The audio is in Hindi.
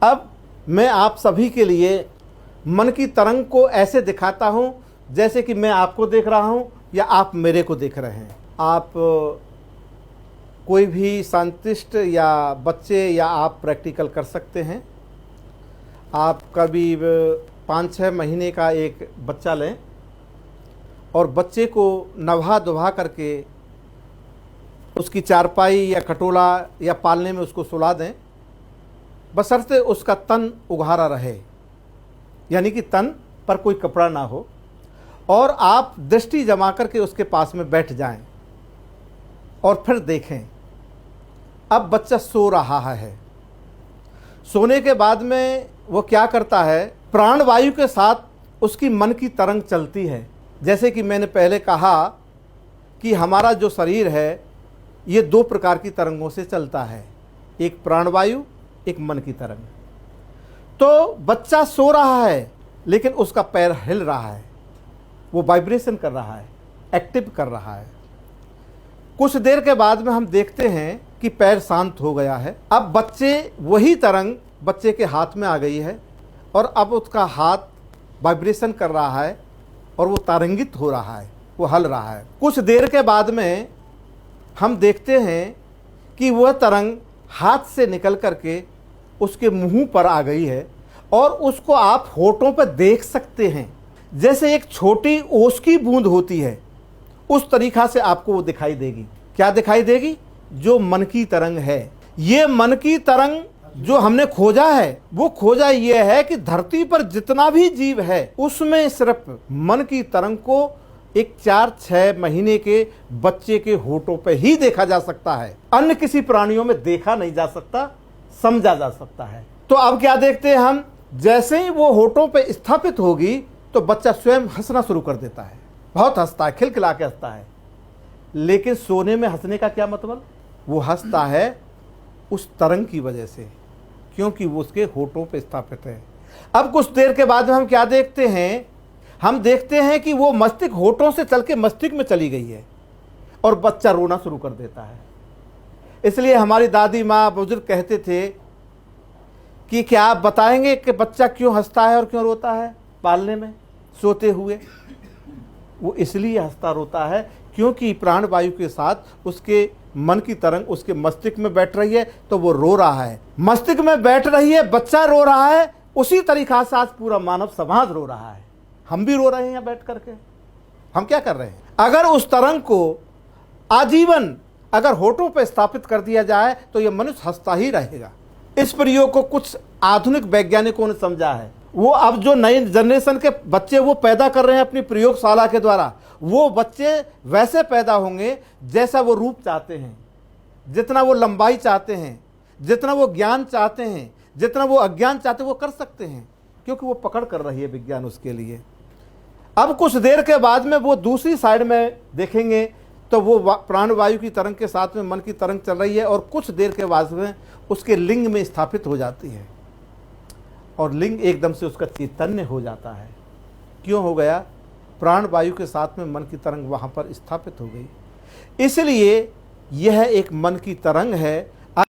अब मैं आप सभी के लिए मन की तरंग को ऐसे दिखाता हूँ जैसे कि मैं आपको देख रहा हूँ या आप मेरे को देख रहे हैं। आप कोई भी साइंटिस्ट या बच्चे या आप प्रैक्टिकल कर सकते हैं। आप कभी 5-6 महीने का एक बच्चा लें और बच्चे को नवा धुवा करके उसकी चारपाई या खटोला या पालने में उसको सुला दें, बशर्ते उसका तन उघाड़ा रहे, यानी कि तन पर कोई कपड़ा ना हो, और आप दृष्टि जमा करके उसके पास में बैठ जाएं और फिर देखें। अब बच्चा सो रहा है। सोने के बाद में वो क्या करता है, प्राणवायु के साथ उसकी मन की तरंग चलती है। जैसे कि मैंने पहले कहा कि हमारा जो शरीर है ये 2 प्रकार की तरंगों से चलता है, एक प्राणवायु, एक मन की तरंग। तो बच्चा सो रहा है लेकिन उसका पैर हिल रहा है, वो वाइब्रेशन कर रहा है, एक्टिव कर रहा है। कुछ देर के बाद में हम देखते हैं कि पैर शांत हो गया है। अब वही तरंग बच्चे के हाथ में आ गई है और अब उसका हाथ वाइब्रेशन कर रहा है और वो तरंगित हो रहा है, वो हल रहा है। कुछ देर के बाद में हम देखते हैं कि वह तरंग हाथ से निकल करके उसके मुंह पर आ गई है और उसको आप होठों पर देख सकते हैं। जैसे एक छोटी ओस की बूंद होती है उस तरीक़ा से आपको वो दिखाई देगी। क्या दिखाई देगी? जो मन की तरंग है। ये मन की तरंग जो हमने खोजा है, वो खोजा ये है कि धरती पर जितना भी जीव है उसमें सिर्फ मन की तरंग को एक 4-6 महीने के बच्चे के होठों पे ही देखा जा सकता है। अन्य किसी प्राणियों में देखा नहीं जा सकता, समझा जा सकता है। तो अब क्या देखते हैं हम, जैसे ही वो होठों पे स्थापित होगी तो बच्चा स्वयं हंसना शुरू कर देता है। बहुत हंसता है, खिलखिला के हंसता है। लेकिन सोने में हंसने का क्या मतलब? वो हंसता है उस तरंग की वजह से, क्योंकि वो उसके होठों पे स्थापित है। अब कुछ देर के बाद में हम क्या देखते हैं, हम देखते हैं कि वो मस्तिष्क होठों से चल के मस्तिष्क में चली गई है और बच्चा रोना शुरू कर देता है। इसलिए हमारी दादी माँ बुजुर्ग कहते थे कि क्या आप बताएंगे कि बच्चा क्यों हंसता है और क्यों रोता है पालने में सोते हुए? वो इसलिए हंसता रोता है क्योंकि प्राणवायु के साथ उसके मन की तरंग उसके मस्तिष्क में बैठ रही है, तो वो रो रहा है। मस्तिष्क में बैठ रही है, बच्चा रो रहा है, उसी तरीक़ा से आज पूरा मानव समाज रो रहा है। हम भी रो रहे हैं यहाँ बैठ करके। हम क्या कर रहे हैं? अगर उस तरंग को आजीवन अगर होठों पर स्थापित कर दिया जाए तो ये मनुष्य हंसता ही रहेगा। इस प्रयोग को कुछ आधुनिक वैज्ञानिकों ने समझा है। वो अब जो नई जनरेशन के बच्चे वो पैदा कर रहे हैं अपनी प्रयोगशाला के द्वारा, वो बच्चे वैसे पैदा होंगे जैसा वो रूप चाहते हैं, जितना वो लंबाई चाहते हैं, जितना वो ज्ञान चाहते हैं, जितना वो अज्ञान चाहते हैं, वो कर सकते हैं, क्योंकि वो पकड़ कर रही है विज्ञान उसके लिए। अब कुछ देर के बाद में वो दूसरी साइड में देखेंगे तो वो प्राणवायु की तरंग के साथ में मन की तरंग चल रही है और कुछ देर के बाद में उसके लिंग में स्थापित हो जाती है और लिंग एकदम से उसका चैतन्य हो जाता है। क्यों हो गया? प्राणवायु के साथ में मन की तरंग वहाँ पर स्थापित हो गई। इसलिए यह एक मन की तरंग है